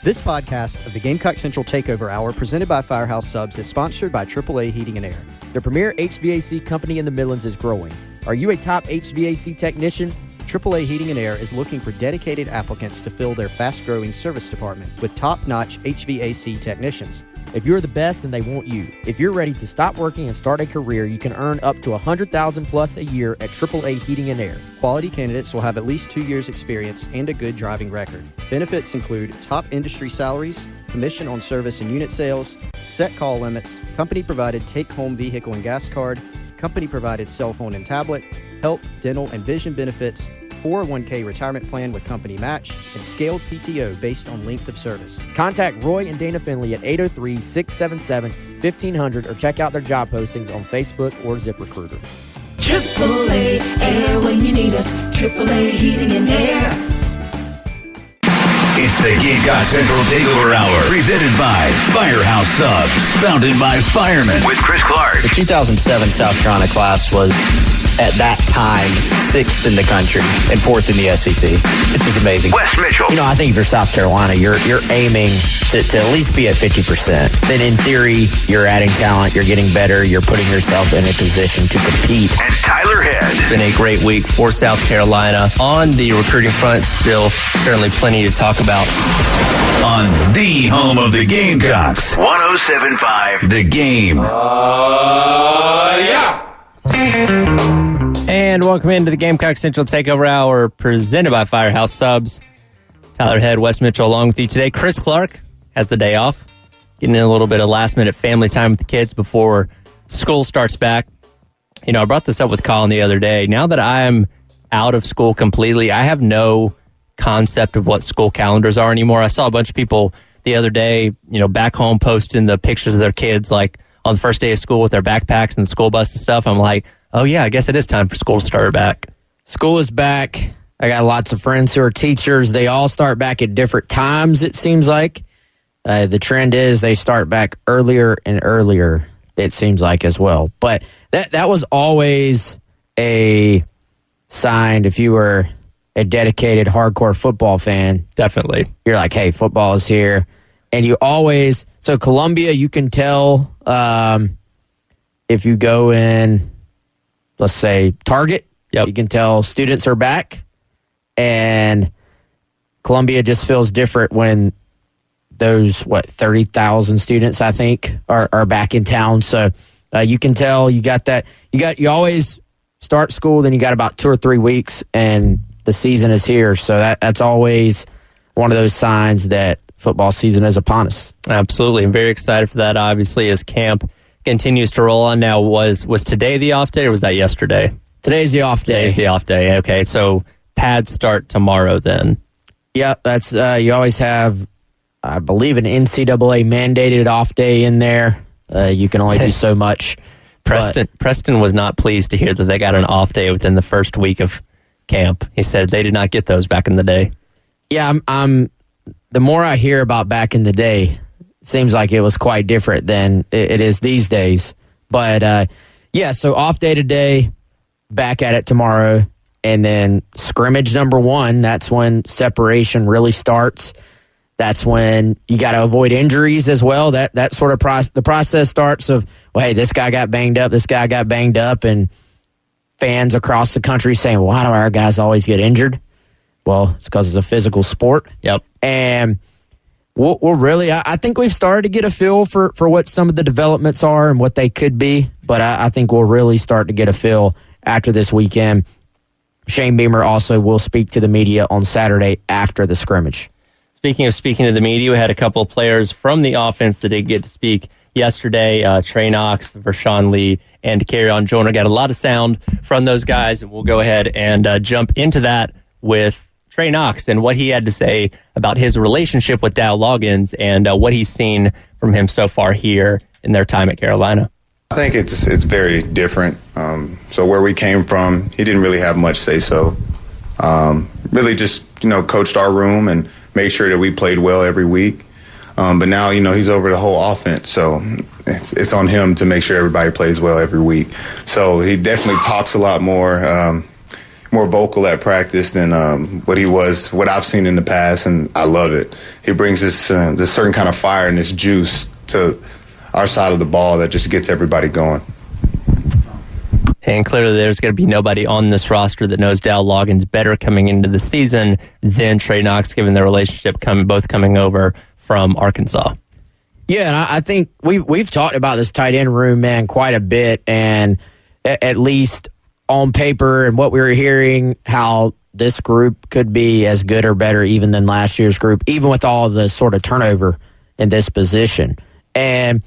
This podcast of the Gamecock Central Takeover Hour, presented by Firehouse Subs, is sponsored by AAA Heating and Air. The premier HVAC company in the Midlands is growing. Are you a top HVAC technician? AAA Heating and Air is looking for dedicated applicants to fill their fast-growing service department with top-notch HVAC technicians. If you're the best, then they want you. If you're ready to stop working and start a career, you can earn up to $100,000 plus a year at AAA Heating and Air. Quality candidates will have at least 2 years experience and a good driving record. Benefits include top industry salaries, commission on service and unit sales, set call limits, company-provided take-home vehicle and gas card, company-provided cell phone and tablet, health, dental, and vision benefits, 401k retirement plan with company match, and scaled PTO based on length of service. Contact Roy and Dana Finley at 803-677-1500 or check out their job postings on Facebook or ZipRecruiter. AAA Air when you need us. AAA Heating and Air. It's the Gamecock Central Takeover Hour, presented by Firehouse Subs, founded by firemen, with Chris Clark. The 2007 South Carolina class was, at that time, 6th in the country and 4th in the SEC, which is amazing. Wes Mitchell. You know, I think if you're South Carolina, you're aiming to at least be at 50%. Then in theory, you're adding talent, you're getting better, you're putting yourself in a position to compete. And Tyler Head. It's been a great week for South Carolina. On the recruiting front, still certainly plenty to talk about. On the home of the Gamecocks, 107.5 The Game. Yeah! And welcome into the Gamecock Central Takeover Hour, presented by Firehouse Subs. Tyler Head, Wes Mitchell, along with you today. Chris Clark has the day off, getting in a little bit of last-minute family time with the kids before school starts back. You know, I brought this up with Colin the other day. Now that I'm out of school completely, I have no concept of what school calendars are anymore. I saw a bunch of people the other day, you know, back home posting the pictures of their kids, like on the first day of school with their backpacks and the school bus and stuff. I'm like, oh yeah, I guess it is time for school to start back. School is back. I got lots of friends who are teachers. They all start back at different times, it seems like. The trend is they start back earlier and earlier, it seems like, as well. But that was always a sign. If you were a dedicated hardcore football fan, definitely, you're like, hey, football is here. And you always, so Columbia, you can tell if you go in, let's say, Target, you can tell students are back. And Columbia just feels different when those, 30,000 students, I think, are back in town. So you can tell you got that. You always start school, then you got about 2 or 3 weeks, and the season is here. So that's always one of those signs that football season is upon us. Absolutely. I'm very excited for that, obviously, as camp continues to roll on. Now, was today the off day, or was that yesterday? Today's the off day. Today's the off day. Okay, so pads start tomorrow then. Yeah, that's you always have, I believe, an NCAA mandated off day in there. You can only do so much. Preston was not pleased to hear that they got an off day within the first week of camp. He said they did not get those back in the day. Yeah, I'm the more I hear about back in the day, it seems like it was quite different than it is these days. But yeah, so off day today, back at it tomorrow, and then scrimmage number 1, that's when separation really starts. That's when you got to avoid injuries as well. That sort of the process starts of, well, hey, this guy got banged up, and fans across the country saying, well, why do our guys always get injured? Well, it's because it's a physical sport. Yep. And we'll really, I think we've started to get a feel for what some of the developments are and what they could be, but I think we'll really start to get a feel after this weekend. Shane Beamer also will speak to the media on Saturday after the scrimmage. Speaking to the media, we had a couple of players from the offense that did get to speak yesterday. Trey Knox, Vershon Lee, and Carry-On Joyner. Got a lot of sound from those guys, and we'll go ahead and jump into that with Trey Knox and what he had to say about his relationship with Loggins and what he's seen from him so far here in their time at Carolina. I think it's very different. So where we came from, he didn't really have much say-so. Really just, coached our room and made sure that we played well every week. But now, he's over the whole offense, so it's on him to make sure everybody plays well every week. So he definitely talks a lot more. more vocal at practice than what I've seen in the past, and I love it. He brings this certain kind of fire and this juice to our side of the ball that just gets everybody going. And clearly there's going to be nobody on this roster that knows Dal Loggins better coming into the season than Trey Knox, given their relationship both coming over from Arkansas. Yeah, and I think we've talked about this tight end room, man, quite a bit, and at least on paper and what we were hearing, how this group could be as good or better even than last year's group, even with all the sort of turnover in this position. And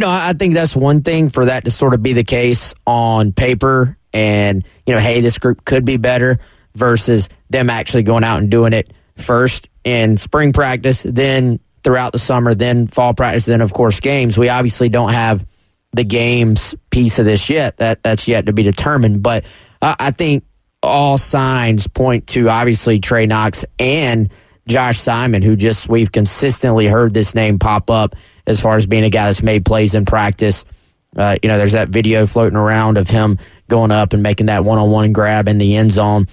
I think that's one thing for that to sort of be the case on paper and, hey, this group could be better versus them actually going out and doing it first in spring practice, then throughout the summer, then fall practice, then, of course, games. We obviously don't have the games piece of this yet. That's yet to be determined. But I think all signs point to, obviously, Trey Knox and Josh Simon, who we've consistently heard this name pop up as far as being a guy that's made plays in practice. There's that video floating around of him going up and making that one-on-one grab in the end zone.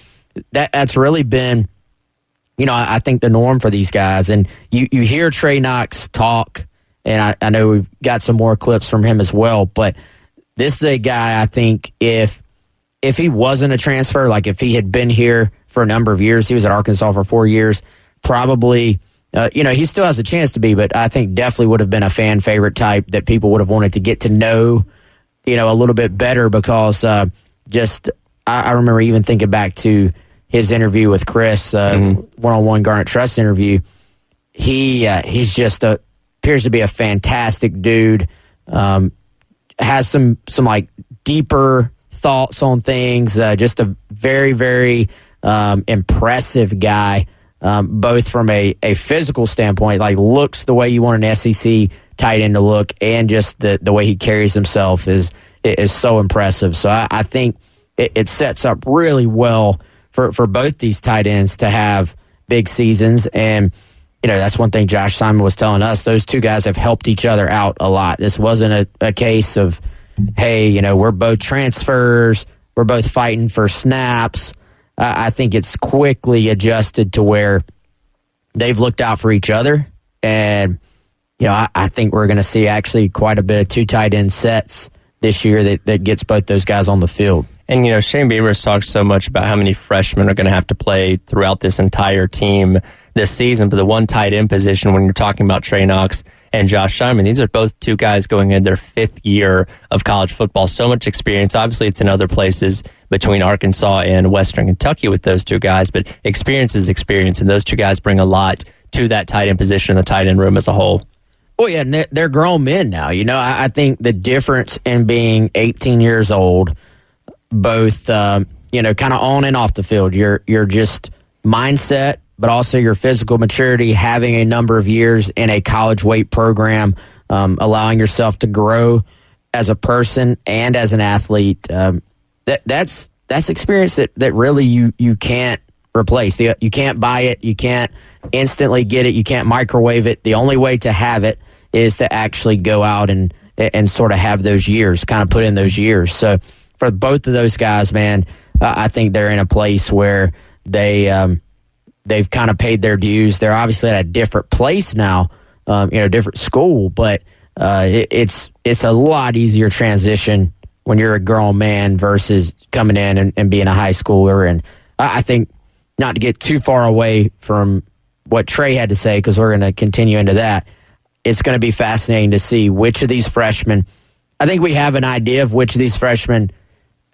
That's really been, I think the norm for these guys. And you hear Trey Knox talk, and I know we've got some more clips from him as well, but this is a guy, I think, if he wasn't a transfer, like if he had been here for a number of years, he was at Arkansas for 4 years, probably, he still has a chance to be, but I think definitely would have been a fan favorite type that people would have wanted to get to know, a little bit better because I remember even thinking back to his interview with Chris, one-on-one Garnet Trust interview. He's just appears to be a fantastic dude, has some like deeper thoughts on things, just a very, very impressive guy. Both from a physical standpoint, like looks the way you want an SEC tight end to look, and just the way he carries himself is so impressive. So I think it sets up really well for both these tight ends to have big seasons. And, that's one thing Josh Simon was telling us. Those two guys have helped each other out a lot. This wasn't a case of, hey, we're both transfers, we're both fighting for snaps. I think it's quickly adjusted to where they've looked out for each other. And, I think we're going to see actually quite a bit of two tight end sets this year that gets both those guys on the field. And, Shane Beamer's talked so much about how many freshmen are going to have to play throughout this entire team this season. But the one tight end position, when you're talking about Trey Knox and Josh Simon, these are both two guys going in their 5th year of college football. So much experience. Obviously, it's in other places between Arkansas and Western Kentucky with those two guys, but experience is experience, and those two guys bring a lot to that tight end position and the tight end room as a whole. Well, yeah, and they're grown men now. I think the difference in being 18 years old, both, kind of on and off the field, your just mindset, but also your physical maturity, having a number of years in a college weight program, allowing yourself to grow as a person and as an athlete. That's experience that really you can't replace. You can't buy it. You can't instantly get it. You can't microwave it. The only way to have it is to actually go out and sort of have those years, kind of put in those years. So for both of those guys, man, I think they're in a place where they've kind of paid their dues. They're obviously at a different place now, different school, but it's a lot easier transition when you're a grown man versus coming in and being a high schooler. And I think, not to get too far away from what Trey had to say, because we're going to continue into that, it's going to be fascinating to see which of these freshmen, I think we have an idea of which of these freshmen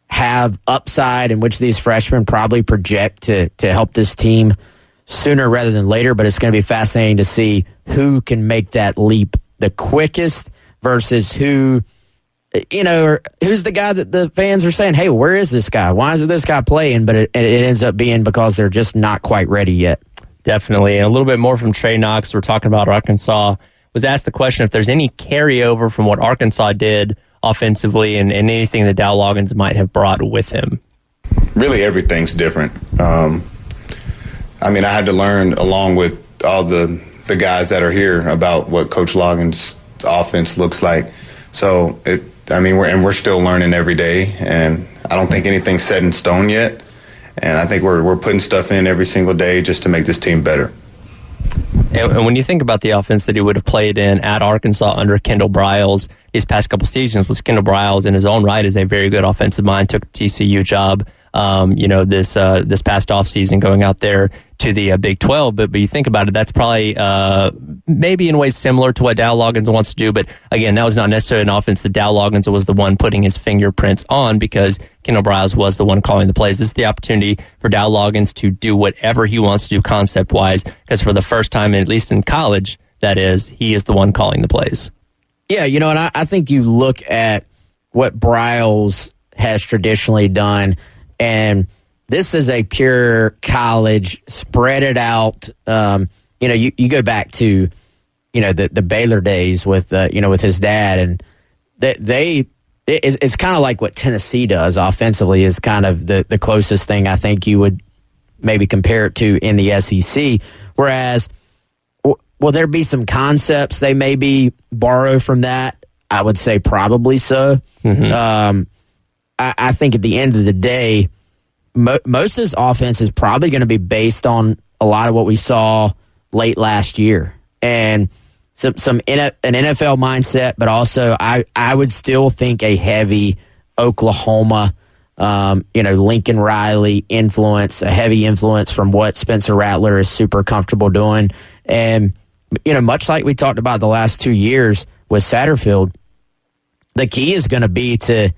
have upside and which of these freshmen probably project to help this team sooner rather than later, but it's going to be fascinating to see who can make that leap the quickest versus who's the guy that the fans are saying, hey, where is this guy? Why isn't this guy playing? But it ends up being because they're just not quite ready yet. Definitely. And a little bit more from Trey Knox. We're talking about Arkansas. Was asked the question if there's any carryover from what Arkansas did offensively and anything that Dal Loggins might have brought with him. Really, everything's different. I had to learn along with all the guys that are here about what Coach Loggins' offense looks like. So we're still learning every day, and I don't think anything's set in stone yet. And I think we're putting stuff in every single day just to make this team better. And when you think about the offense that he would have played in at Arkansas under Kendall Briles these past couple seasons, was Kendall Briles in his own right is a very good offensive mind, took the TCU job, this past offseason going out there to the Big 12. But you think about it, that's probably maybe in ways similar to what Dow Loggins wants to do. But again, that was not necessarily an offense that Dow Loggins was the one putting his fingerprints on, because Kendall Briles was the one calling the plays. This is the opportunity for Dow Loggins to do whatever he wants to do concept-wise, because for the first time, at least in college, that is, he is the one calling the plays. Yeah, and I think you look at what Briles has traditionally done, and this is a pure college, spread it out. You go back to, the Baylor days with his dad, and it's kind of like what Tennessee does offensively is kind of the closest thing I think you would maybe compare it to in the SEC. Whereas, will there be some concepts they maybe borrow from that? I would say probably so. Mm-hmm. I think at the end of the day, most of his offense is probably going to be based on a lot of what we saw late last year, and an NFL mindset, but also I would still think a heavy Oklahoma, Lincoln Riley influence, a heavy influence from what Spencer Rattler is super comfortable doing. And, much like we talked about the last 2 years with Satterfield, the key is going to be to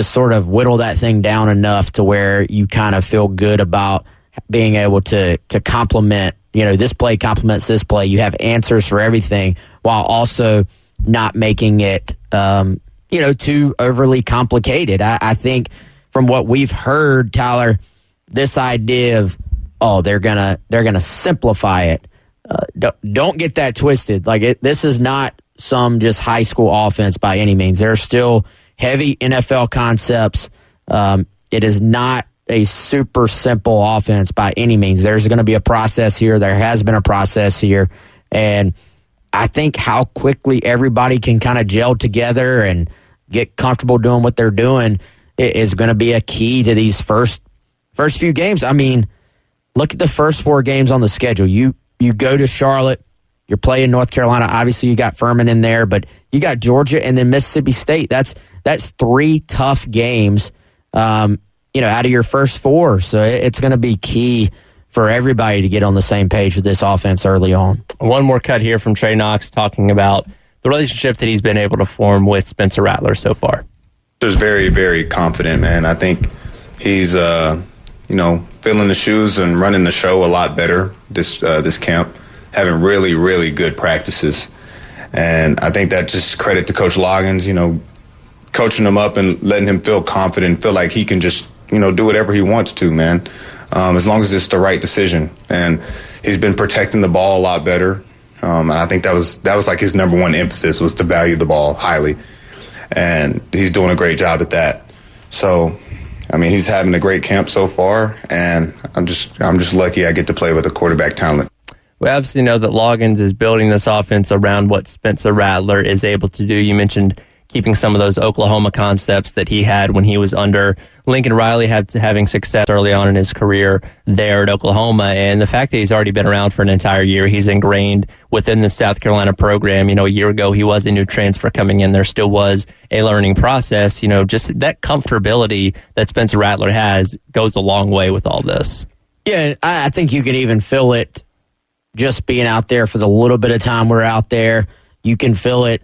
sort of whittle that thing down enough to where you kind of feel good about being able to complement, this play complements this play. You have answers for everything while also not making it, too overly complicated. I think from what we've heard, Tyler, this idea of, they're gonna simplify it. Don't get that twisted. This is not some just high school offense by any means. There are still heavy NFL concepts. It is not a super simple offense by any means. There's going to be a process here. There has been a process here. And I think how quickly everybody can kind of gel together and get comfortable doing what they're doing is going to be a key to these first few games. I mean, look at the first 4 games on the schedule. You go to Charlotte, you're playing North Carolina. Obviously, you got Furman in there, but you got Georgia and then Mississippi State. That's 3 tough games, out of your first 4. So it's going to be key for everybody to get on the same page with this offense early on. One more cut here from Trey Knox talking about the relationship that he's been able to form with Spencer Rattler so far. Just very, very confident, man. I think he's, filling the shoes and running the show a lot better this camp, having really, really good practices. And I think that just credit to Coach Loggins, coaching him up and letting him feel confident, feel like he can just, do whatever he wants to, man, as long as it's the right decision. And he's been protecting the ball a lot better. And I think that was like his number one emphasis, was to value the ball highly. And he's doing a great job at that. So, I mean, he's having a great camp so far, and I'm just lucky I get to play with a quarterback talent. We obviously know that Loggins is building this offense around what Spencer Rattler is able to do. You mentioned keeping some of those Oklahoma concepts that he had when he was under Lincoln Riley, having success early on in his career there at Oklahoma. And the fact that he's already been around for an entire year, he's ingrained within the South Carolina program. A year ago, he was a new transfer coming in. There still was a learning process. Just that comfortability that Spencer Rattler has goes a long way with all this. Yeah, I think you can even feel it just being out there for the little bit of time we're out there. You can feel it,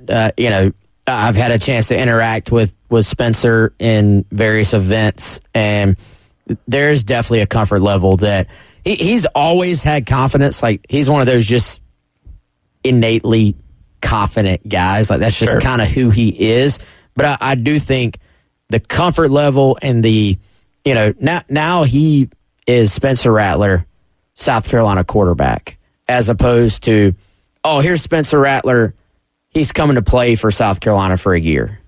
I've had a chance to interact with Spencer in various events, and there's definitely a comfort level that he's always had confidence. Like, he's one of those just innately confident guys. Like, that's just kind of who he is. But I do think the comfort level and the, now he is Spencer Rattler, South Carolina quarterback, as opposed to, here's Spencer Rattler, he's coming to play for South Carolina for a year.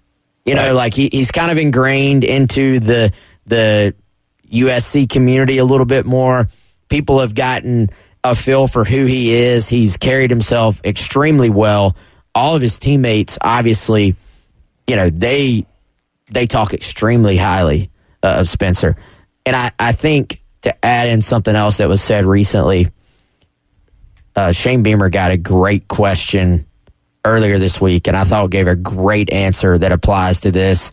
Like he's kind of ingrained into the USC community a little bit more. People have gotten a feel for who he is. He's carried himself extremely well. All of his teammates, obviously, they talk extremely highly of Spencer. And I think to add in something else that was said recently, Shane Beamer got a great question earlier this week, and I thought gave a great answer that applies to this.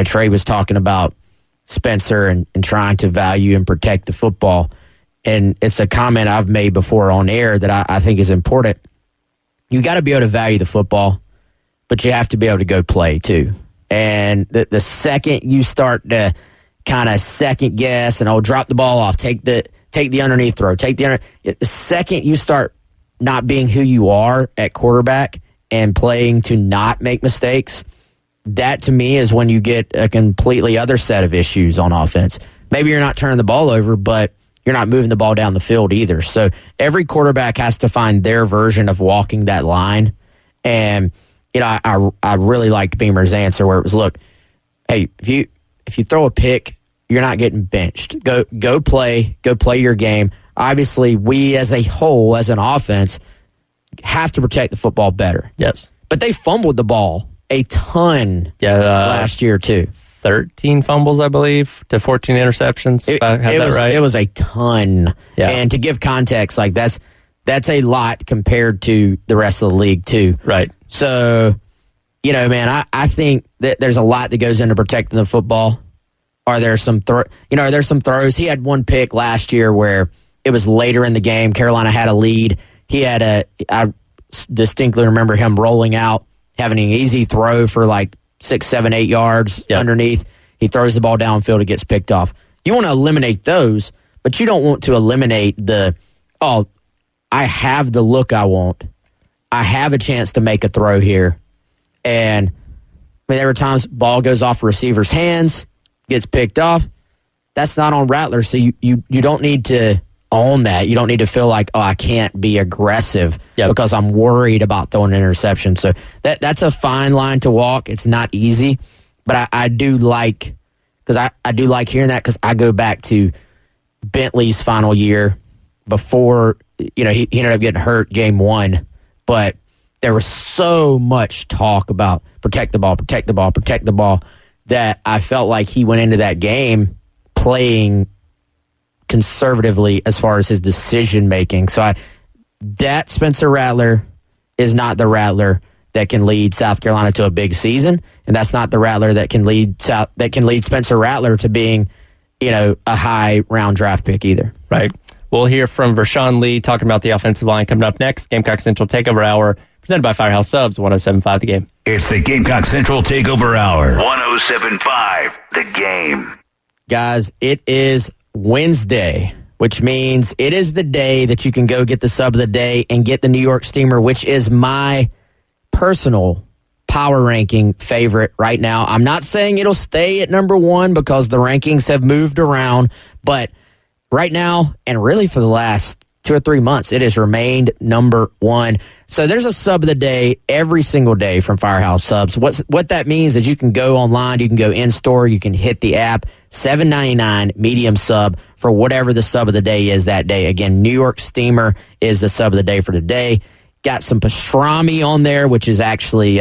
Trey was talking about Spencer and trying to value and protect the football. And it's a comment I've made before on air that I think is important. You got to be able to value the football, but you have to be able to go play too. And the second you start to kind of second guess and drop the ball off, take the underneath throw, the second you start not being who you are at quarterback and playing to not make mistakes, that to me is when you get a completely other set of issues on offense. Maybe you're not turning the ball over, but you're not moving the ball down the field either. So every quarterback has to find their version of walking that line. And I really liked Beamer's answer where it was, look, hey, if you throw a pick, you're not getting benched. Go play your game. Obviously, we as a whole, as an offense, have to protect the football better. Yes. But they fumbled the ball a ton last year too. 13 fumbles, I believe, to 14 interceptions. If I have that right. It was a ton. Yeah. And to give context, like that's a lot compared to the rest of the league too. Right. So, man, I think that there's a lot that goes into protecting the football. Are there some throws? He had one pick last year where it was later in the game. Carolina had a lead. I distinctly remember him rolling out, having an easy throw for like 6, 7, 8 yards underneath. He throws the ball downfield. It gets picked off. You want to eliminate those, but you don't want to eliminate I have the look I want. I have a chance to make a throw here. And there were times ball goes off a receiver's hands, gets picked off. That's not on Rattler, so you don't need to own that. You don't need to feel like, I can't be aggressive because I'm worried about throwing an interception. So that's a fine line to walk. It's not easy, but I do like, because I do like hearing that, because I go back to Bentley's final year before, he ended up getting hurt game 1, but there was so much talk about protect the ball, that I felt like he went into that game playing conservatively as far as his decision making. So that Spencer Rattler is not the Rattler that can lead South Carolina to a big season, and that's not the Rattler that can lead Spencer Rattler to being, a high round draft pick either. Right. We'll hear from Vershon Lee talking about the offensive line coming up next. Gamecock Central Takeover Hour, presented by Firehouse Subs, 107.5 The Game. It's the Gamecock Central Takeover Hour, 107.5 The Game. Guys, it is Wednesday, which means it is the day that you can go get the sub of the day and get the New York Steamer, which is my personal power ranking favorite right now. I'm not saying it'll stay at number 1 because the rankings have moved around, but right now, and really for the last 2 or 3 months, it has remained number 1. So there's a sub of the day every single day from Firehouse Subs. What that means is you can go online, you can go in-store, you can hit the app, $7.99 medium sub for whatever the sub of the day is that day. Again, New York Steamer is the sub of the day for today. Got some pastrami on there, which is actually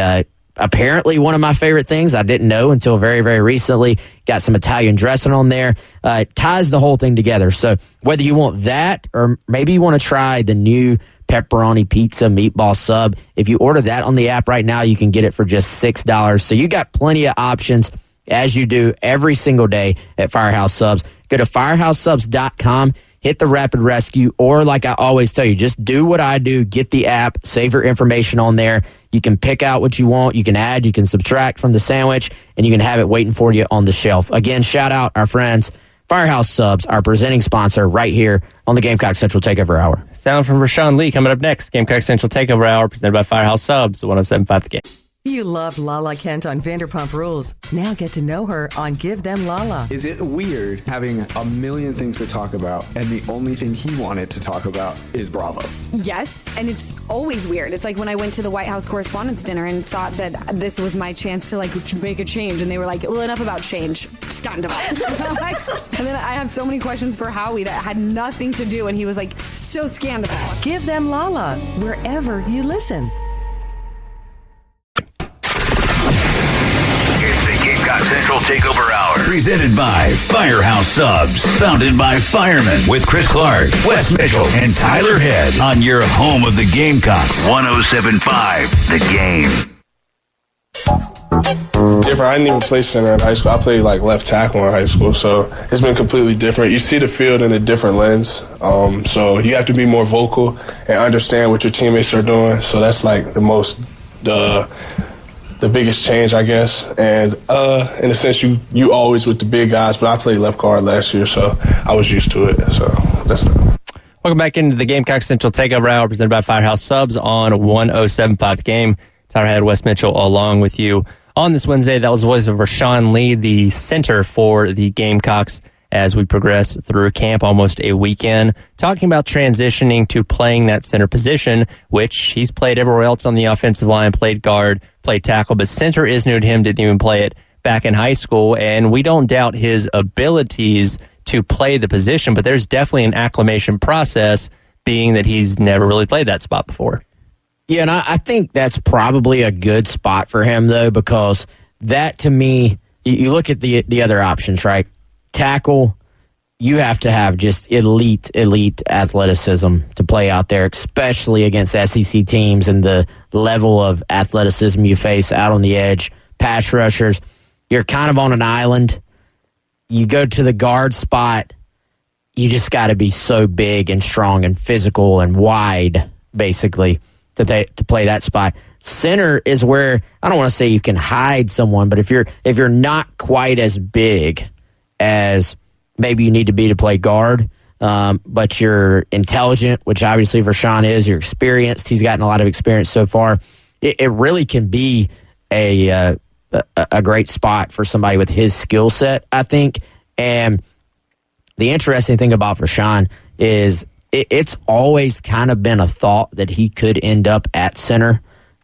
apparently one of my favorite things. I didn't know until very, very recently. Got some Italian dressing on there. It ties the whole thing together. So whether you want that or maybe you want to try the new pepperoni pizza meatball sub, if you order that on the app right now, you can get it for just $6. So you got plenty of options, as you do every single day at Firehouse Subs. Go to firehousesubs.com. Hit the rapid rescue, or like I always tell you, just do what I do. Get the app, save your information on there. You can pick out what you want. You can add, you can subtract from the sandwich, and you can have it waiting for you on the shelf. Again, shout out our friends, Firehouse Subs, our presenting sponsor right here on the Gamecock Central Takeover Hour. Sound from Rashawn Lee coming up next. Gamecock Central Takeover Hour, presented by Firehouse Subs, 107.5 The Game. You loved Lala Kent on Vanderpump Rules. Now get to know her on Give Them Lala. Is it weird having a million things to talk about and the only thing he wanted to talk about is Bravo? Yes, and it's always weird. It's like when I went to the White House Correspondents' Dinner and thought that this was my chance to make a change, and they were like, well, enough about change. Scandal. And then I have so many questions for Howie that had nothing to do, and he was like, so scandal. Give Them Lala, wherever you listen. It's the Gamecock Central Takeover Hour, Presented by Firehouse Subs. Founded by firemen with Chris Clark, Wes Mitchell, and Tyler Head on your home of the Gamecocks. 107.5 The Game. Different. I didn't even play center in high school. I played like left tackle in high school, so it's been completely different. You see the field in a different lens, so you have to be more vocal and understand what your teammates are doing. So that's like the biggest change, I guess. And in a sense, you always with the big guys, but I played left guard last year, so I was used to it. So that's it. Welcome back into the Gamecock Central Takeover Hour presented by Firehouse Subs on 107.5 The Game. Tyler Head, Wes Mitchell, along with you. On this Wednesday, that was the voice of Rashawn Lee, the center for the Gamecocks, as we progress through camp, almost a weekend, talking about transitioning to playing that center position, which he's played everywhere else on the offensive line, played guard, played tackle, but center is new to him, didn't even play it back in high school, and we don't doubt his abilities to play the position, but there's definitely an acclimation process, being that he's never really played that spot before. Yeah, and I think that's probably a good spot for him, though, because that, to me, you look at the other options, right? Tackle, you have to have just elite athleticism to play out there, especially against SEC teams and the level of athleticism you face out on the edge. Pass rushers, you're kind of on an island. You go to the guard spot, you just got to be so big and strong and physical and wide, basically, to play that spot. Center is where, I don't want to say you can hide someone, but if you're not quite as big as maybe you need to be to play guard, but you're intelligent, which obviously Vershon is, you're experienced, he's gotten a lot of experience so far, it really can be a great spot for somebody with his skill set, I think. And the interesting thing about Vershon is it's always kind of been a thought that he could end up at center.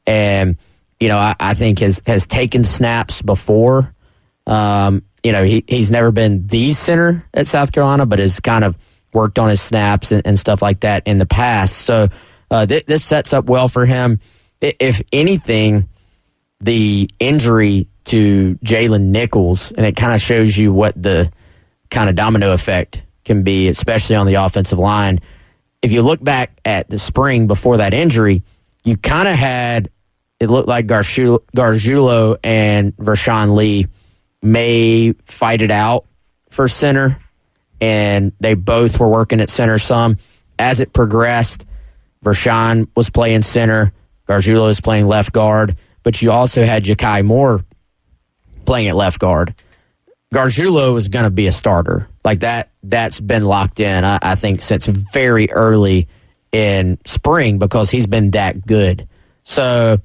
And, I think has taken snaps before. He's never been the center at South Carolina, but has kind of worked on his snaps and stuff like that in the past. So this sets up well for him. If anything, the injury to Jalen Nichols, and it kind of shows you what the kind of domino effect can be, especially on the offensive line. If you look back at the spring before that injury, you kind of had, it looked like Gargiulo and Vershon Lee may fight it out for center, and they both were working at center some. As it progressed, Vershon was playing center, Gargiulo was playing left guard, but you also had Ja'Kai Moore playing at left guard. Gargiulo was going to be a starter. Like that's been locked in, I think, since very early in spring because he's been that good. So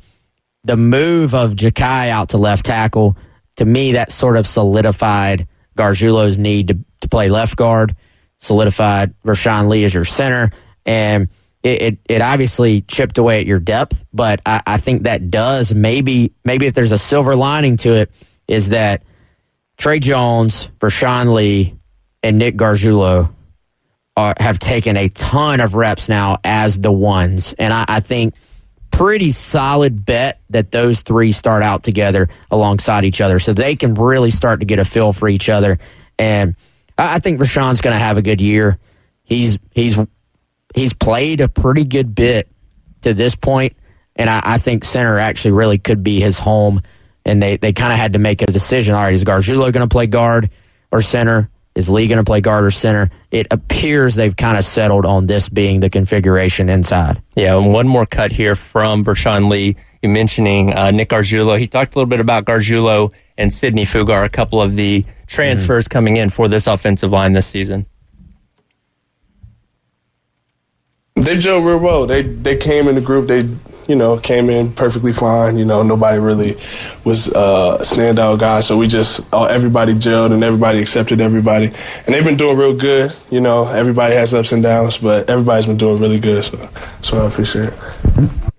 the move of Ja'Kai out to left tackle, to me, that sort of solidified Gargiulo's need to play left guard, solidified Rashawn Lee as your center, and it obviously chipped away at your depth, but I think that does, maybe if there's a silver lining to it, is that Trey Jones, Vershon Lee, and Nick Gargiulo have taken a ton of reps now as the ones. And I think pretty solid bet that those three start out together alongside each other so they can really start to get a feel for each other. And I think Vershon's going to have a good year. He's played a pretty good bit to this point, and I think center actually really could be his home. And they kind of had to make a decision. All right, is Gargiulo going to play guard or center? Is Lee going to play guard or center? It appears they've kind of settled on this being the configuration inside. Yeah, and one more cut here from Vershon Lee. You mentioning Nick Gargiulo. He talked a little bit about Gargiulo and Sidney Fugar, a couple of the transfers coming in for this offensive line this season. They gelled real well. They came in the group. They came in perfectly fine. Nobody really was a standout guy. So we just, everybody gelled and everybody accepted everybody. And they've been doing real good. Everybody has ups and downs, but everybody's been doing really good. So I appreciate it.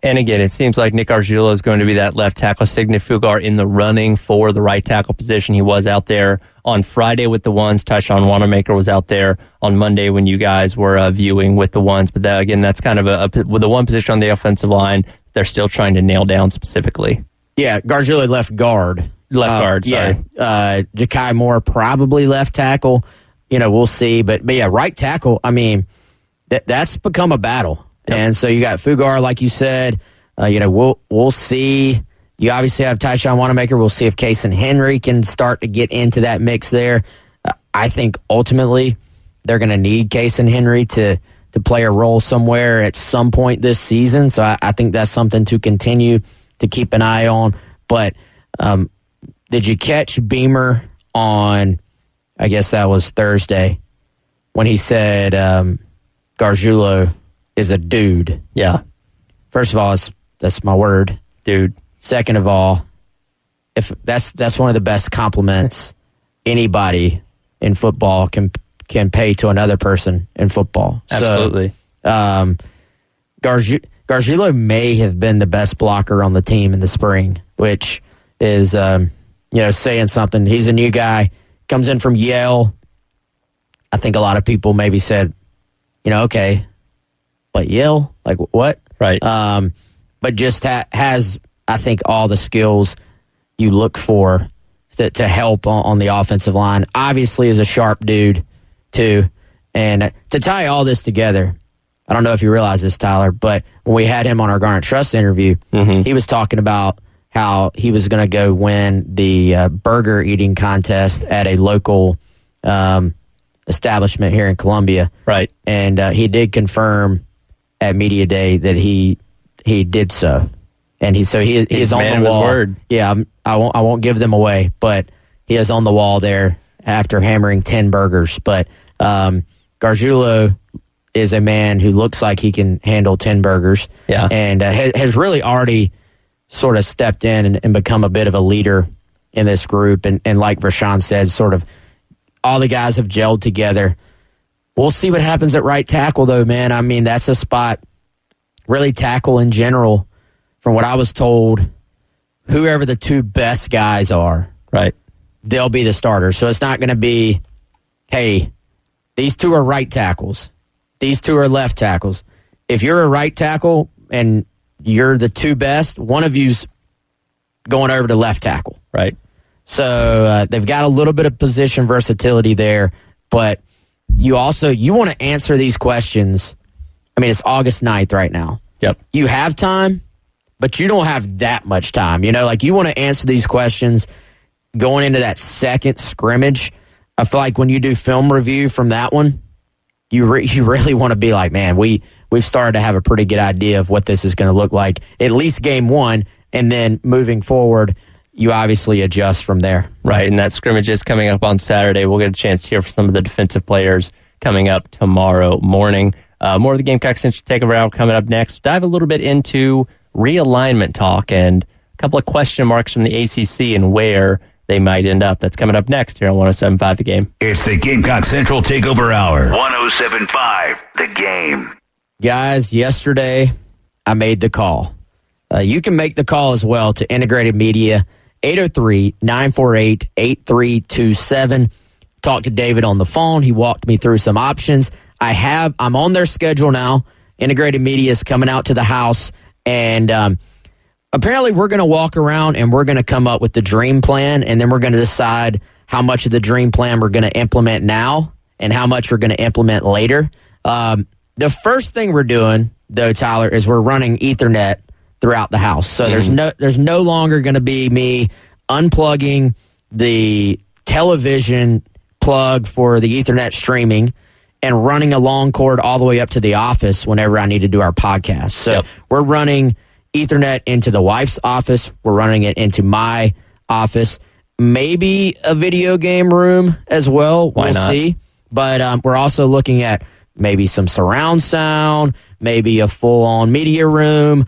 And again, it seems like Nick Gargiulo is going to be that left tackle. Sidney Fugar in the running for the right tackle position. He was out there on Friday with the ones. Tyshawn Wanamaker was out there on Monday when you guys were viewing with the ones. But that's kind of with the one position on the offensive line they're still trying to nail down specifically. Yeah, Gargiulo left guard guard, sorry. Yeah. Ja'Kai Moore, probably left tackle. We'll see. But yeah, right tackle, I mean, that's become a battle. Yep. And so you got Fugar, like you said. We'll see. You obviously have Tyshawn Wanamaker. We'll see if Kason Henry can start to get into that mix there. I think ultimately they're going to need Kason Henry to play a role somewhere at some point this season. So I think that's something to continue to keep an eye on. But did you catch Beamer on, I guess that was Thursday, when he said Gargiulo is a dude? Yeah. First of all, that's my word. Dude. Second of all, if that's one of the best compliments anybody in football can pay to another person in football. Absolutely. So, Gargiulo may have been the best blocker on the team in the spring, which is saying something. He's a new guy, comes in from Yale. I think a lot of people maybe said, okay, but Yale, like what? Right. But just has, I think, all the skills you look for to help on the offensive line. Obviously is a sharp dude too. And to tie all this together, I don't know if you realize this, Tyler, but when we had him on our Garnet Trust interview, he was talking about how he was going to go win the burger eating contest at a local establishment here in Columbia. Right. And he did confirm at Media Day that he did so. And he is on the wall. Word. Yeah, I won't give them away, but he is on the wall there after hammering 10 burgers. But Gargiulo is a man who looks like he can handle 10 burgers. Yeah. And has really already sort of stepped in and become a bit of a leader in this group. And like Vershon said, sort of all the guys have gelled together. We'll see what happens at right tackle, though, man. I mean, that's a spot, really tackle in general. From what I was told, whoever the two best guys are, right, they'll be the starters. So it's not going to be, hey, these two are right tackles. These two are left tackles. If you're a right tackle and you're the two best, one of you's going over to left tackle. Right. So they've got a little bit of position versatility there, but you want to answer these questions. I mean, it's August 9th right now. Yep. You have time, but you don't have that much time. You want to answer these questions going into that second scrimmage. I feel like when you do film review from that one, you really want to be like, man, we've started to have a pretty good idea of what this is going to look like, at least game one, and then moving forward, you obviously adjust from there. Right, and that scrimmage is coming up on Saturday. We'll get a chance to hear from some of the defensive players coming up tomorrow morning. More of the Gamecock Central Takeover Hour coming up next. Dive a little bit into realignment talk and a couple of question marks from the ACC and where they might end up. That's coming up next here on 107.5 The Game. It's the Gamecock Central Takeover Hour. 107.5 The Game. Guys, yesterday I made the call. You can make the call as well to Integrated Media, 803-948-8327. Talked to David on the phone. He walked me through some options. I'm on their schedule now. Integrated Media is coming out to the house, and apparently we're going to walk around and we're going to come up with the dream plan, and then we're going to decide how much of the dream plan we're going to implement now and how much we're going to implement later. The first thing we're doing, though, Tyler, is we're running Ethernet throughout the house. So there's no longer going to be me unplugging the television plug for the Ethernet streaming and running a long cord all the way up to the office whenever I need to do our podcast. So we're running Ethernet into the wife's office. We're running it into my office. Maybe a video game room as well. Why not? See. But we're also looking at maybe some surround sound, maybe a full-on media room,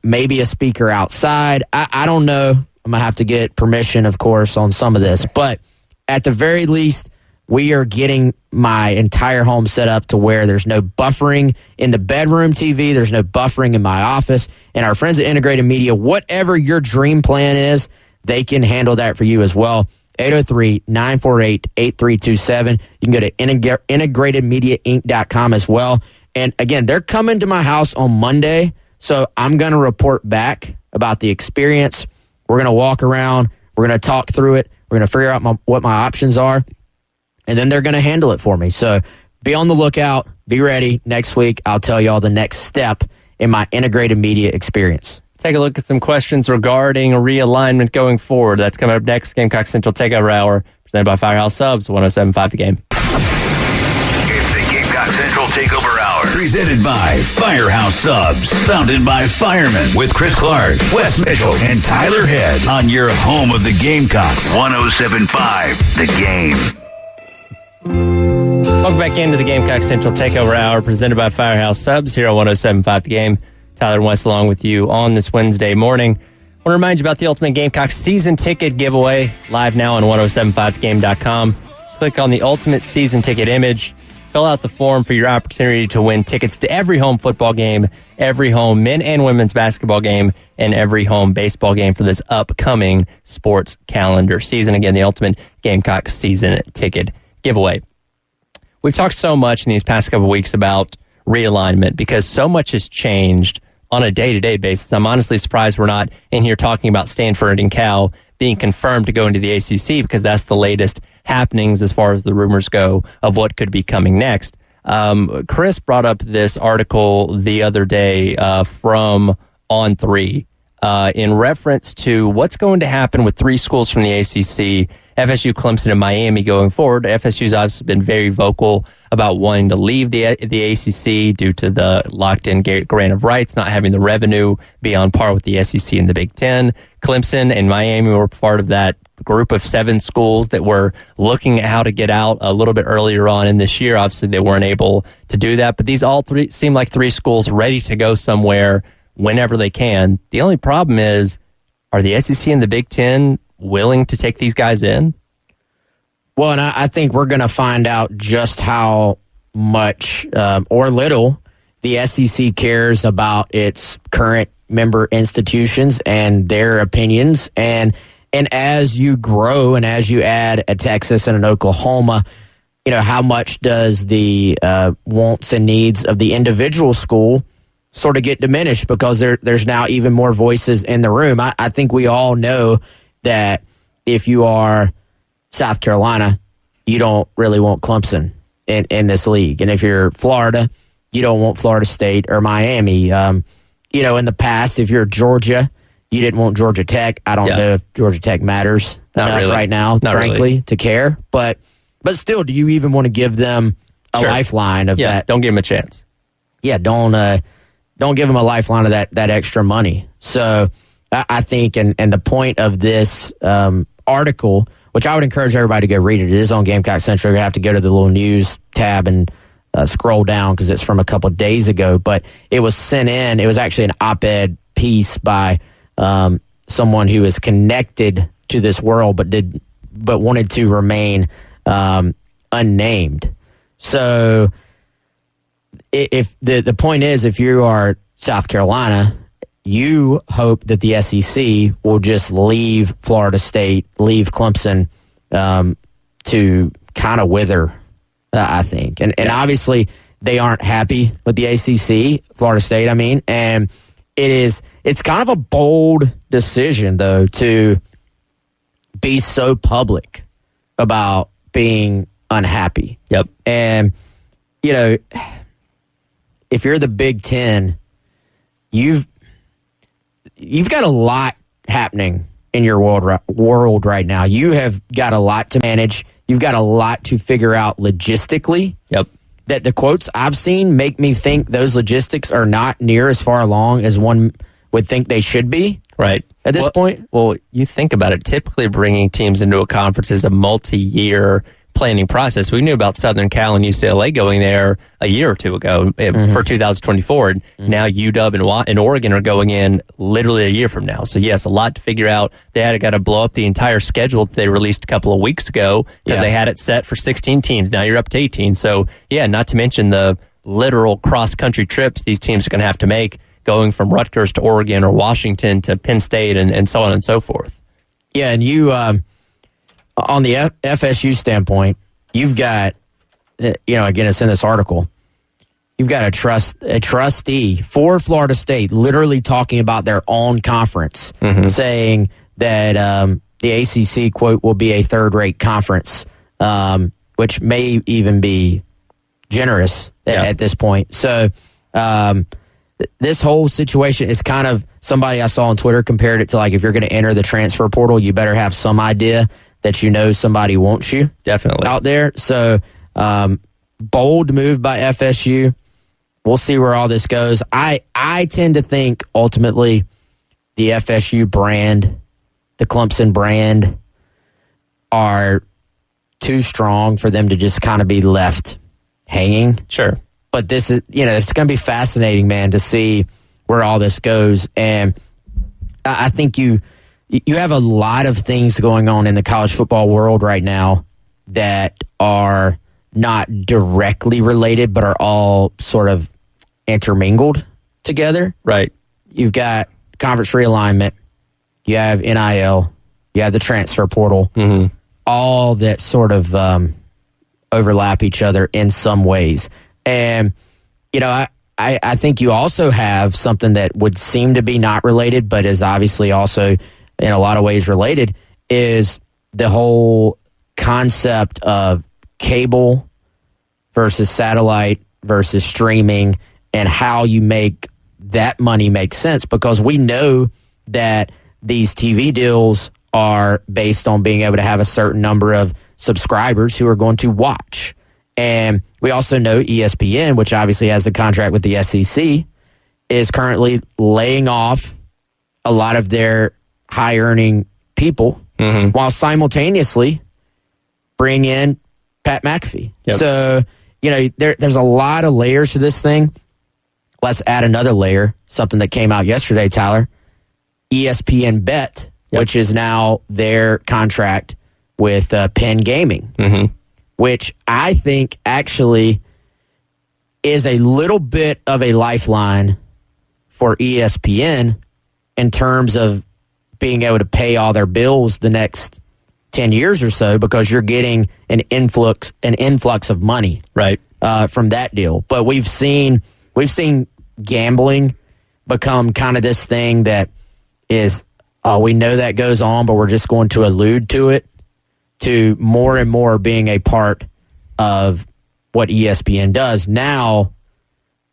maybe a speaker outside. I don't know. I'm going to have to get permission, of course, on some of this. But at the very least, we are getting my entire home set up to where there's no buffering in the bedroom TV. There's no buffering in my office. And our friends at Integrated Media, whatever your dream plan is, they can handle that for you as well. 803-948-8327. You can go to integratedmediainc.com as well. And again, they're coming to my house on Monday, so I'm going to report back about the experience. We're going to walk around. We're going to talk through it. We're going to figure out what my options are, and then they're going to handle it for me. So be on the lookout. Be ready. Next week, I'll tell y'all the next step in my integrated media experience. Take a look at some questions regarding realignment going forward. That's coming up next. Gamecock Central Takeover Hour, presented by Firehouse Subs, 107.5 The Game. It's the Gamecock Central Takeover Hour, presented by Firehouse Subs, founded by firemen, with Chris Clark, Wes Mitchell, and Tyler Head on your home of the Gamecocks, 107.5 The Game. Welcome back into the Gamecock Central Takeover Hour, presented by Firehouse Subs here on 107.5 The Game. Tyler and Wes along with you on this Wednesday morning. I want to remind you about the Ultimate Gamecocks season ticket giveaway, live now on 1075thegame.com. Just click on the Ultimate season ticket image, fill out the form for your opportunity to win tickets to every home football game, every home men and women's basketball game, and every home baseball game for this upcoming sports calendar season. Again, the Ultimate Gamecocks season ticket giveaway. We've talked so much in these past couple of weeks about realignment because so much has changed on a day-to-day basis. I'm honestly surprised we're not in here talking about Stanford and Cal being confirmed to go into the ACC, because that's the latest happenings as far as the rumors go of what could be coming next. Chris brought up this article the other day from On3 in reference to what's going to happen with three schools from the ACC, FSU, Clemson, and Miami going forward. FSU's obviously been very vocal about wanting to leave the ACC due to the locked-in grant of rights, not having the revenue be on par with the SEC and the Big Ten. Clemson and Miami were part of that group of 7 schools that were looking at how to get out a little bit earlier on in this year. Obviously, they weren't able to do that, but these all three seem like 3 schools ready to go somewhere whenever they can. The only problem is, are the SEC and the Big Ten willing to take these guys in? Well, and I think we're going to find out just how much or little the SEC cares about its current member institutions and their opinions. And as you grow and as you add a Texas and an Oklahoma, you know, how much does the wants and needs of the individual school sort of get diminished because there's now even more voices in the room? I think we all know that if you are South Carolina, you don't really want Clemson in this league. And if you're Florida, you don't want Florida State or Miami. You know, in the past, if you're Georgia, you didn't want Georgia Tech. I don't know if Georgia Tech matters enough right now, frankly, to care. But still, do you even want to give them a lifeline of that? Don't give them a chance. Yeah, don't give them a lifeline of that extra money. So I think, and the point of this article, which I would encourage everybody to go read it. It is on Gamecock Central. You have to go to the little news tab and scroll down because it's from a couple of days ago. But it was sent in. It was actually an op-ed piece by someone who is connected to this world but wanted to remain unnamed. So if the point is, if you are South Carolina, you hope that the SEC will just leave Florida State, leave Clemson to kind of wither, I think. And obviously they aren't happy with the ACC, Florida State, I mean. And it's kind of a bold decision, though, to be so public about being unhappy. Yep. And, you know, if you're the Big Ten, you've got a lot happening in your world right now. You have got a lot to manage. You've got a lot to figure out logistically. Yep. That the quotes I've seen make me think those logistics are not near as far along as one would think they should be. Right. At this point. Well, you think about it. Typically bringing teams into a conference is a multi-year planning process. We knew about Southern Cal and UCLA going there a year or two ago for 2024. And now UW and Oregon are going in literally a year from now. So, yes, a lot to figure out. They had got to blow up the entire schedule that they released a couple of weeks ago because they had it set for 16 teams. Now you're up to 18. So, yeah, not to mention the literal cross-country trips these teams are going to have to make going from Rutgers to Oregon or Washington to Penn State and so on and so forth. Yeah, and you... on the FSU standpoint, you've got, again, it's in this article, you've got a trustee for Florida State literally talking about their own conference, saying that, the ACC, quote, will be a third-rate conference, which may even be generous at this point. So this whole situation is kind of, somebody I saw on Twitter compared it to like if you're going to enter the transfer portal, you better have some idea that you know somebody wants you. Definitely. Out there. So bold move by FSU. We'll see where all this goes. I tend to think ultimately the FSU brand, the Clemson brand, are too strong for them to just kind of be left hanging. Sure. But this is, it's going to be fascinating, man, to see where all this goes. And I think you have a lot of things going on in the college football world right now that are not directly related, but are all sort of intermingled together. Right. You've got conference realignment, you have NIL, you have the transfer portal, all that sort of overlap each other in some ways. And, I think you also have something that would seem to be not related, but is obviously also in a lot of ways related, is the whole concept of cable versus satellite versus streaming and how you make that money make sense, because we know that these TV deals are based on being able to have a certain number of subscribers who are going to watch. And we also know ESPN, which obviously has the contract with the SEC, is currently laying off a lot of their high-earning people while simultaneously bring in Pat McAfee. Yep. So, there's a lot of layers to this thing. Let's add another layer, something that came out yesterday, Tyler. ESPN Bet, which is now their contract with Penn Gaming, which I think actually is a little bit of a lifeline for ESPN in terms of being able to pay all their bills the next 10 years or so, because you're getting an influx of money from that deal. But we've seen gambling become kind of this thing that is, we know that goes on, but we're just going to allude to it, to more and more being a part of what ESPN does. Now,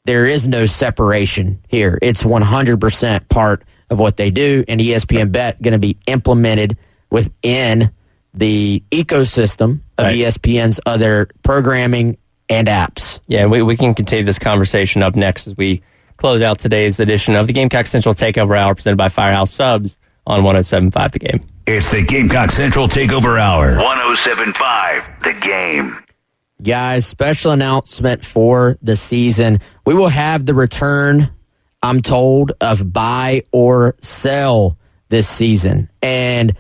there is no separation here. It's 100% part of what they do, and ESPN Bet going to be implemented within the ecosystem of ESPN's other programming and apps. Yeah, and we can continue this conversation up next as we close out today's edition of the Gamecock Central Takeover Hour presented by Firehouse Subs on 107.5 The Game. It's the Gamecock Central Takeover Hour. 107.5 The Game. Guys, special announcement for the season. We will have the return, I'm told, of buy or sell this season. And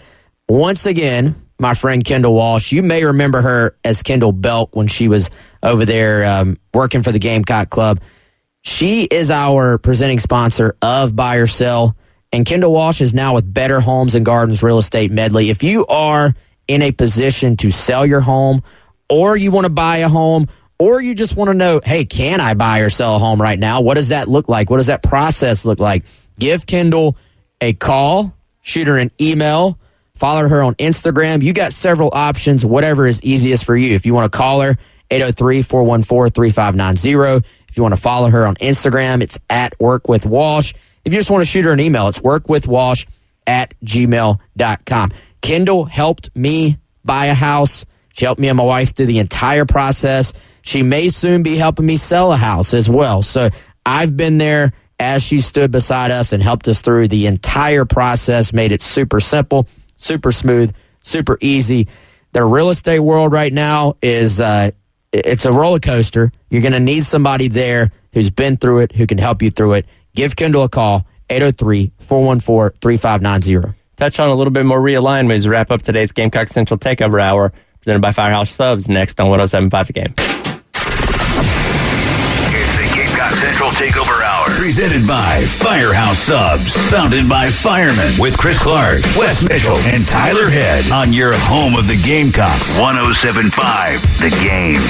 once again, my friend Kendall Walsh, you may remember her as Kendall Belk when she was over there working for the Gamecock Club. She is our presenting sponsor of Buy or Sell, and Kendall Walsh is now with Better Homes and Gardens Real Estate Medley. If you are in a position to sell your home, or you want to buy a home, or you just want to know, hey, can I buy or sell a home right now? What does that look like? What does that process look like? Give Kendall a call, shoot her an email, follow her on Instagram. You got several options, whatever is easiest for you. If you want to call her, 803-414-3590. If you want to follow her on Instagram, it's at workwithwalsh. If you just want to shoot her an email, it's workwithwalsh@gmail.com. Kendall helped me buy a house. She helped me and my wife through the entire process. She may soon be helping me sell a house as well. So I've been there as she stood beside us and helped us through the entire process, made it super simple, super smooth, super easy. The real estate world right now is it's a roller coaster. You're going to need somebody there who's been through it, who can help you through it. Give Kendall a call, 803-414-3590. Touch on a little bit more realignment as we wrap up today's Gamecock Central Takeover Hour, presented by Firehouse Subs, next on 107.5 The Game. It's the Gamecock Central Takeover Hour, presented by Firehouse Subs, founded by firemen, with Chris Clark, Wes Mitchell, and Tyler Head on your home of the Gamecocks, 107.5 The Game.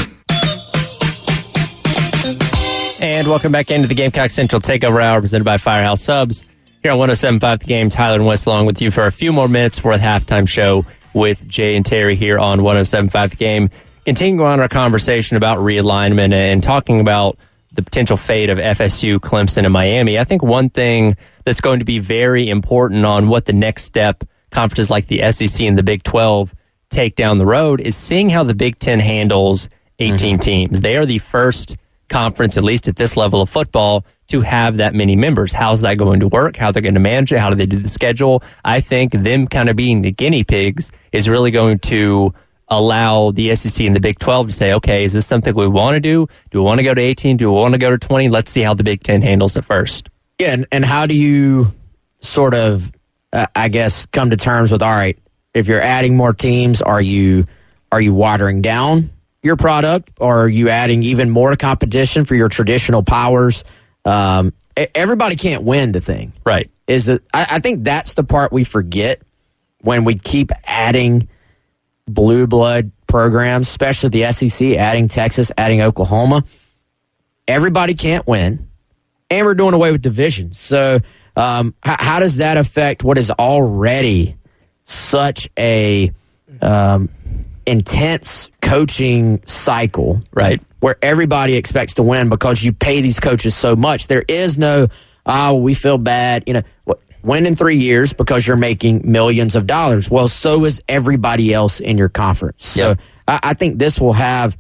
And welcome back into the Gamecock Central Takeover Hour, presented by Firehouse Subs. Here on 107.5 The Game, Tyler and Wes along with you for a few more minutes for the halftime show with Jay and Terry here on 107.5 The Game. Continuing on our conversation about realignment and talking about the potential fate of FSU, Clemson, and Miami, I think one thing that's going to be very important on what the next step conferences like the SEC and the Big 12 take down the road is seeing how the Big 10 handles 18 teams. They are the first conference, at least at this level of football, to have that many members. How's that going to work? How they're going to manage it? How do they do the schedule? I think them kind of being the guinea pigs is really going to allow the SEC and the Big 12 to say, okay, is this something we want to do? Do we want to go to 18? Do we want to go to 20? Let's see how the Big 10 handles it first. Yeah, and how do you sort of, I guess, come to terms with, all right, if you're adding more teams, are you watering down your product, or are you adding even more competition for your traditional powers? Everybody can't win the thing. Right. I think that's the part we forget when we keep adding blue blood programs, especially the SEC, adding Texas, adding Oklahoma. Everybody can't win, and we're doing away with divisions. So how does that affect what is already such a intense coaching cycle, right? Where everybody expects to win because you pay these coaches so much. There is no, we feel bad, win in 3 years because you're making millions of dollars. Well, so is everybody else in your conference. So I think this will have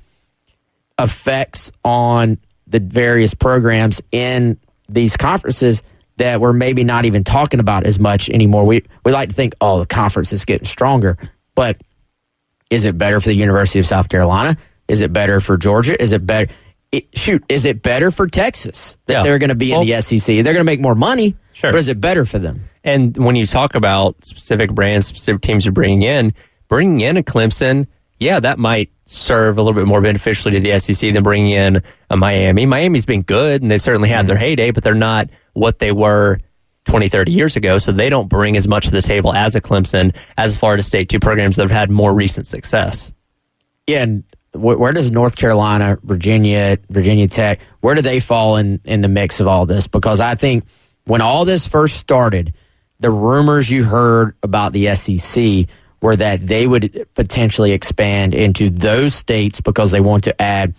effects on the various programs in these conferences that we're maybe not even talking about as much anymore. We like to think, the conference is getting stronger. But is it better for the University of South Carolina? Is it better for Georgia? Is it better? Is it better for Texas that they're going to be in the SEC? They're going to make more money, but is it better for them? And when you talk about specific brands, specific teams you're bringing in a Clemson, that might serve a little bit more beneficially to the SEC than bringing in a Miami. Miami's been good, and they certainly had their heyday, but they're not what they were 20, 30 years ago, so they don't bring as much to the table as a Clemson, as Florida State, two programs that have had more recent success. Yeah, and where does North Carolina, Virginia Tech, where do they fall in the mix of all this? Because I think when all this first started, the rumors you heard about the SEC were that they would potentially expand into those states because they want to add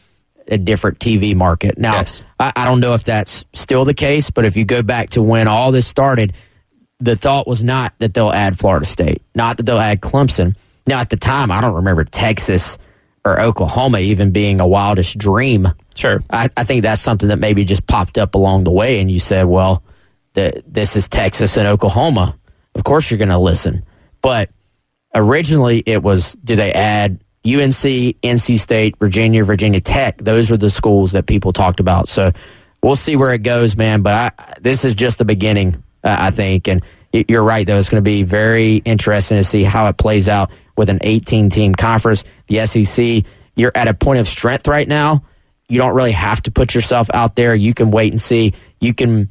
a different TV market. Now, I don't know if that's still the case, but if you go back to when all this started, the thought was not that they'll add Florida State, not that they'll add Clemson. Now, at the time, I don't remember Texas or Oklahoma even being a wildest dream. Sure. I think that's something that maybe just popped up along the way, and you said, well, this is Texas and Oklahoma. Of course you're going to listen. But originally it was, do they add UNC, NC State, Virginia Tech? Those were the schools that people talked about. So we'll see where it goes, man. But this is just the beginning, I think. And you're right, though. It's going to be very interesting to see how it plays out with an 18-team conference. The SEC, you're at a point of strength right now. You don't really have to put yourself out there. You can wait and see. You can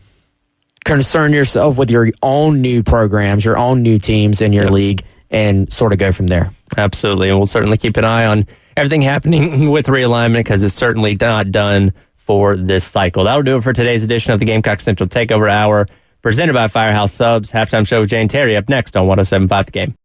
concern yourself with your own new programs, your own new teams in your league, and sort of go from there. Absolutely. And we'll certainly keep an eye on everything happening with realignment because it's certainly not done for this cycle. That'll do it for today's edition of the Gamecock Central Takeover Hour, presented by Firehouse Subs. Halftime show with Jay and Terry up next on 107.5 The Game.